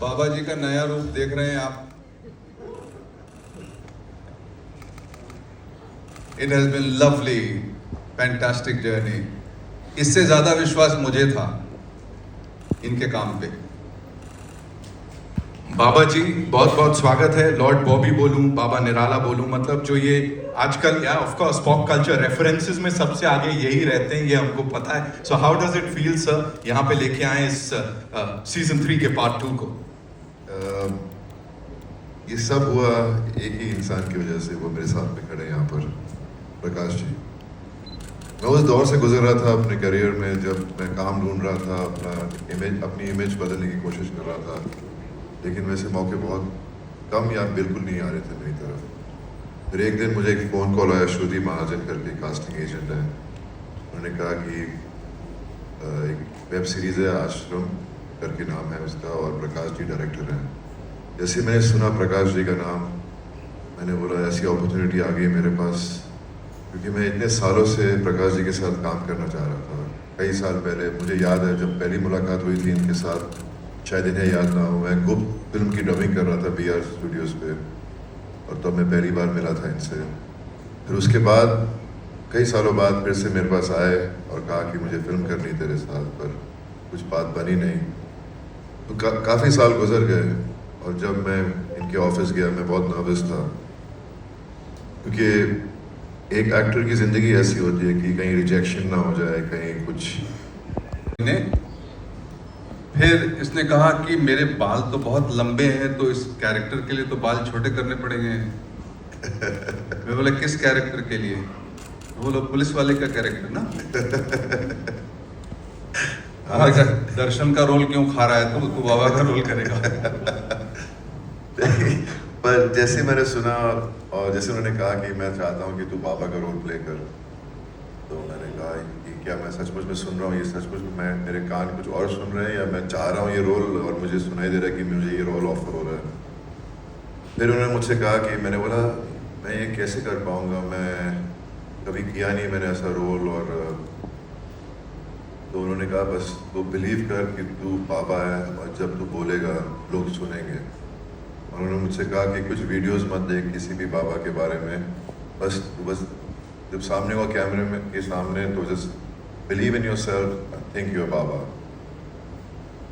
बाबा जी का नया रूप देख रहे हैं आप। It has been lovely, fantastic journey. इससे ज्यादा विश्वास मुझे था इनके काम पे। बाबा जी बहुत बहुत स्वागत है। लॉर्ड बॉबी बोलूं, बाबा निराला बोलूं, मतलब जो ये आजकल या of course pop culture references में सबसे आगे यही रहते हैं, ये हमको पता है। So how does it feel sir, यहाँ पे लेके आए इस सीजन 3 के पार्ट 2 को? ये सब हुआ एक ही इंसान की वजह से, वो मेरे साथ में खड़े हैं यहाँ पर, प्रकाश जी। मैं उस दौर से गुजर रहा था अपने करियर में जब मैं काम ढूंढ रहा था, अपनी इमेज बदलने की कोशिश कर रहा था, लेकिन वैसे मौके बहुत कम या बिल्कुल नहीं आ रहे थे मेरी तरफ। फिर एक दिन मुझे एक फ़ोन कॉल आया, श्रुति महाजन करके कास्टिंग एजेंट है। उन्होंने कहा कि एक वेब सीरीज़ है, आश्रम करके नाम है उसका, और प्रकाश जी डायरेक्टर हैं। जैसे मैंने सुना प्रकाश जी का नाम, मैंने बोला ऐसी अपॉर्चुनिटी आ गई मेरे पास, क्योंकि मैं इतने सालों से प्रकाश जी के साथ काम करना चाह रहा था। कई साल पहले मुझे याद है जब पहली मुलाकात हुई थी इनके साथ, शायद इन्हें याद ना हो, मैं गुप्त फिल्म की डबिंग कर रहा था BR स्टूडियोज़ पे, और तब मैं पहली बार मिला था इनसे। फिर उसके बाद कई सालों बाद फिर से मेरे पास आए और कहा कि मुझे फिल्म करनी तेरे साथ, पर कुछ बात बनी नहीं। तो काफ़ी साल गुजर गए, और जब मैं इनके ऑफिस गया मैं बहुत नर्वस था, क्योंकि एक एक्टर की ज़िंदगी ऐसी होती है कि कहीं रिजेक्शन ना हो जाए, कहीं कुछ। ने फिर इसने कहा कि मेरे बाल तो बहुत लंबे हैं, तो इस कैरेक्टर के लिए तो बाल छोटे करने पड़ेंगे। मैं बोला किस कैरेक्टर के लिए? बोलो पुलिस वाले का कैरेक्टर ना। हमने कहा दर्शन का रोल क्यों खा रहा है, तो तू बाबा का रोल करेगा। पर जैसे मैंने सुना और जैसे उन्होंने कहा कि मैं चाहता हूँ कि तू बाबा का रोल प्ले कर, तो मैंने कहा कि क्या मैं सचमुच में सुन रहा हूँ, ये सचमुच में मेरे कान कुछ और सुन रहे हैं, या मैं चाह रहा हूँ ये रोल और मुझे सुनाई दे रहा है कि मुझे ये रोल ऑफर हो रहा है। फिर उन्होंने मुझसे कहा कि, मैंने बोला मैं ये कैसे कर पाऊँगा, मैं कभी किया नहीं मैंने ऐसा रोल। और तो उन्होंने कहा बस तू बिलीव कर कि तू बाबा है, और जब तू बोलेगा लोग सुनेंगे। और उन्होंने मुझसे कहा कि कुछ वीडियोस मत देख किसी भी बाबा के बारे में, बस जब सामने हुआ कैमरे में के सामने, तो just believe in yourself, think your बाबा।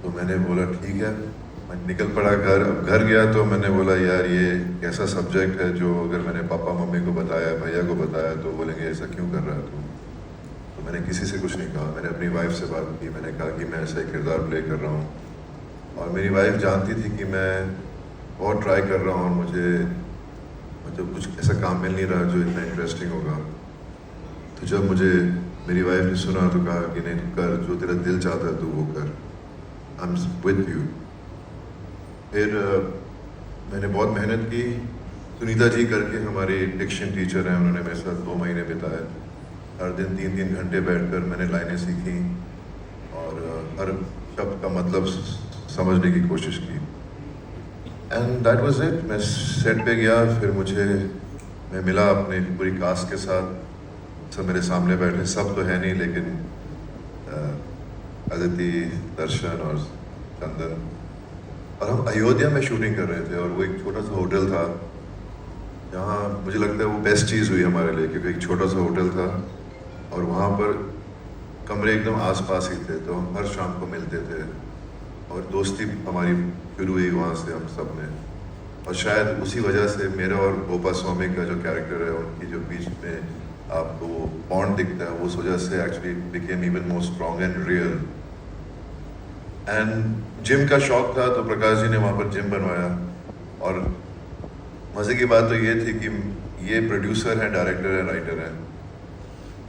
तो मैंने बोला ठीक है, मैं निकल पड़ा घर। अब घर गया तो मैंने बोला यार ये कैसा सब्जेक्ट है जो अगर मैंने पापा मम्मी को बताया, भैया को बताया, तो बोलेंगे ऐसा क्यों कर रहा है तू। तो मैंने किसी से कुछ नहीं कहा। मैंने अपनी वाइफ से बात की, मैंने कहा कि मैं ऐसा एक किरदार प्ले कर रहा हूँ, और मेरी वाइफ जानती थी कि मैं बहुत ट्राई कर रहा हूँ, और मुझे मतलब कुछ ऐसा काम मिल नहीं रहा जो इतना इंटरेस्टिंग होगा। तो जब मुझे मेरी वाइफ ने सुना तो कहा कि नहीं तू कर, जो तेरा दिल चाहता है तू वो कर, आई एम विद यू। फिर मैंने बहुत मेहनत की। सुनीता जी करके हमारी डिक्शन टीचर हैं, उन्होंने मेरे साथ 2 महीने बिताए। हर दिन 3-3 घंटे बैठकर मैंने लाइनें सीखी, और हर शब्द का मतलब समझने की कोशिश की। And that was it. मैं सेट पे गया, फिर मैं मिला अपने पूरी कास्ट के साथ। सब मेरे सामने बैठे, सब तो है नहीं, लेकिन अदिति, दर्शन और चंदन, और हम अयोध्या में शूटिंग कर रहे थे, और वो एक छोटा सा होटल था जहाँ मुझे लगता है वो बेस्ट चीज़ हुई हमारे लिए, क्योंकि एक छोटा सा होटल था और वहाँ पर कमरे एकदम आसपास ही थे, तो हम हर शाम को मिलते थे, और दोस्ती हमारी शुरू हुई वहाँ से हम सब में। और शायद उसी वजह से मेरा और गोपा स्वामी का जो कैरेक्टर है, उनकी जो बीच में आपको वो बॉन्ड दिखता है, उस वजह से actually became even more strong and real. And gym का शौक था, तो प्रकाश जी ने वहाँ पर जिम बनवाया। और मज़े की बात तो ये थी कि ये प्रोड्यूसर हैं, डायरेक्टर है, राइटर है।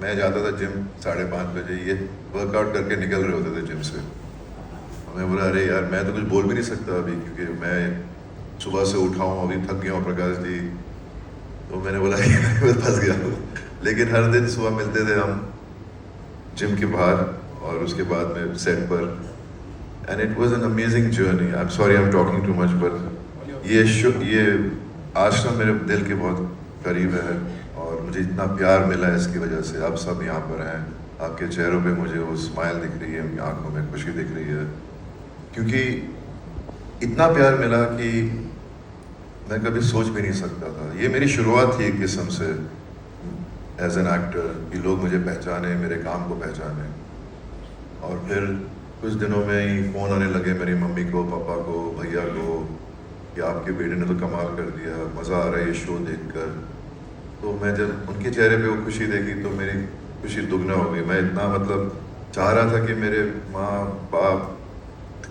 मैं जाता था जिम 5:30 बजे, ये वर्कआउट करके निकल रहे होते थे जिम से। मैं बोला अरे यार मैं तो कुछ बोल भी नहीं सकता अभी, क्योंकि मैं सुबह से उठा हूँ, अभी थक गया हूँ प्रकाश जी। तो मैंने बोला मैं फंस गया हूँ। लेकिन हर दिन सुबह मिलते थे हम जिम के बाहर, और उसके बाद में सेट पर। And it was an amazing journey. I am sorry I am talking too much, but ये आश्रम मेरे दिल के बहुत करीब है, और मुझे इतना प्यार मिला है इसकी वजह से। आप सब यहाँ पर हैं, आपके चेहरों पे मुझे वो स्माइल दिख रही है, उनकी आंखों में खुशी दिख रही है, क्योंकि इतना प्यार मिला कि मैं कभी सोच भी नहीं सकता था। ये मेरी शुरुआत थी एक किस्म से एज एन एक्टर, कि लोग मुझे पहचाने, मेरे काम को पहचाने। और फिर कुछ दिनों में ही फ़ोन आने लगे मेरी मम्मी को, पापा को, भैया को, कि आपके बेटे ने तो कमाल कर दिया, मज़ा आ रहा है ये शो देखकर। तो मैं जब उनके चेहरे पे वो खुशी देखी तो मेरी खुशी दुगना हो गई। मैं इतना मतलब चाह रहा था कि मेरे माँ बाप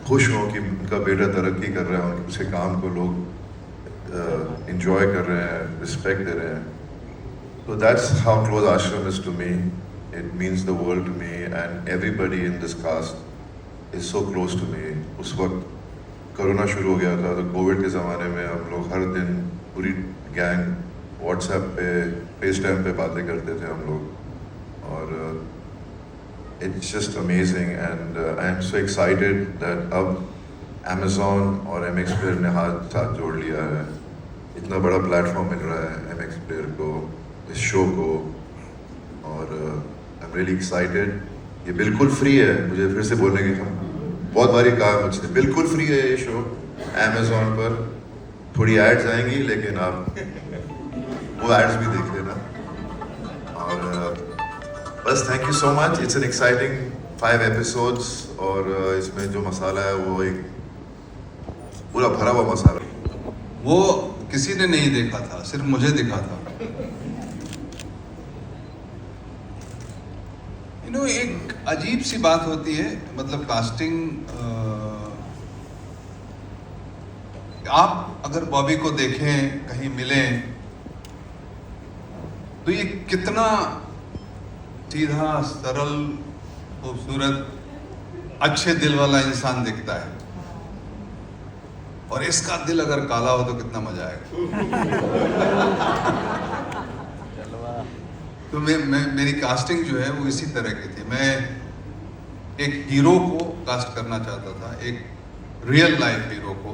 खुश हों कि उनका बेटा तरक्की कर रहा है, उसके काम को लोग enjoy कर रहे हैं, रिस्पेक्ट दे रहे हैं। So that's how close Ashram is to me. It means the world to me, and everybody in this cast is so close to me. उस वक्त कोरोना शुरू हो गया था, तो कोविड के ज़माने में हम लोग हर दिन पूरी गैंग व्हाट्सएप पे, फेस टाइम पे बातें करते थे हम लोग। और it's just amazing, and I am so excited that अब Amazon और MX Player ने हाथ साथ जोड़ लिया है। इतना बड़ा प्लेटफॉर्म मिल रहा है MX Player को, इस शो को, और आई एम रियली एक्साइटेड। ये बिल्कुल फ्री है, मुझे फिर से बोलने की बहुत बारी कहा मुझसे, बिल्कुल फ्री है ये शो Amazon पर। थोड़ी एड्स आएंगी लेकिन आप वो एड्स भी देख लेना। और बस thank you so much. It's an exciting 5 episodes, और इसमें जो मसाला है वो एक पूरा भरा हुआ मसाला। वो किसी ने नहीं देखा था, सिर्फ मुझे दिखा था। एक अजीब सी बात होती है, मतलब कास्टिंग। आप अगर बॉबी को देखें, कहीं मिलें, तो ये कितना सीधा, सरल, खूबसूरत, अच्छे दिल वाला इंसान दिखता है। और इसका दिल अगर काला हो तो कितना मजा आएगा। तो मेरी कास्टिंग जो है वो इसी तरह की थी। मैं एक हीरो को कास्ट करना चाहता था, एक रियल लाइफ हीरो को,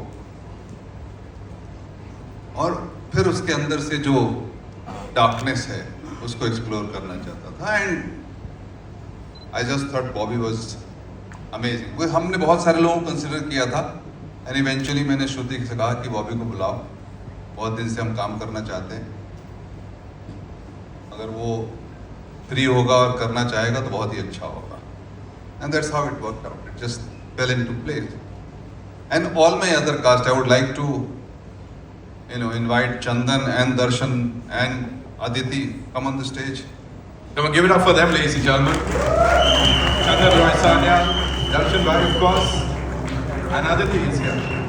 और फिर उसके अंदर से जो डार्कनेस है उसको एक्सप्लोर करना चाहता था। And I just thought Bobby was amazing. हमने बहुत सारे लोगों को कंसिडर किया था, एंड इवेंचुअली मैंने श्रुति से कहा कि बॉबी को बुलाओ, बहुत दिन से हम काम करना चाहते हैं, अगर वो फ्री होगा और करना चाहेगा तो बहुत ही अच्छा होगा। And that's how it worked out, it just fell into place. And all my other cast, I would like to invite Chandan and Darshan and Aditi, come on the stage. Come on, give it up for them, ladies and gentlemen. Chandan, Roy, Sanya, Darshan Bhai, of course, and Aditi is here.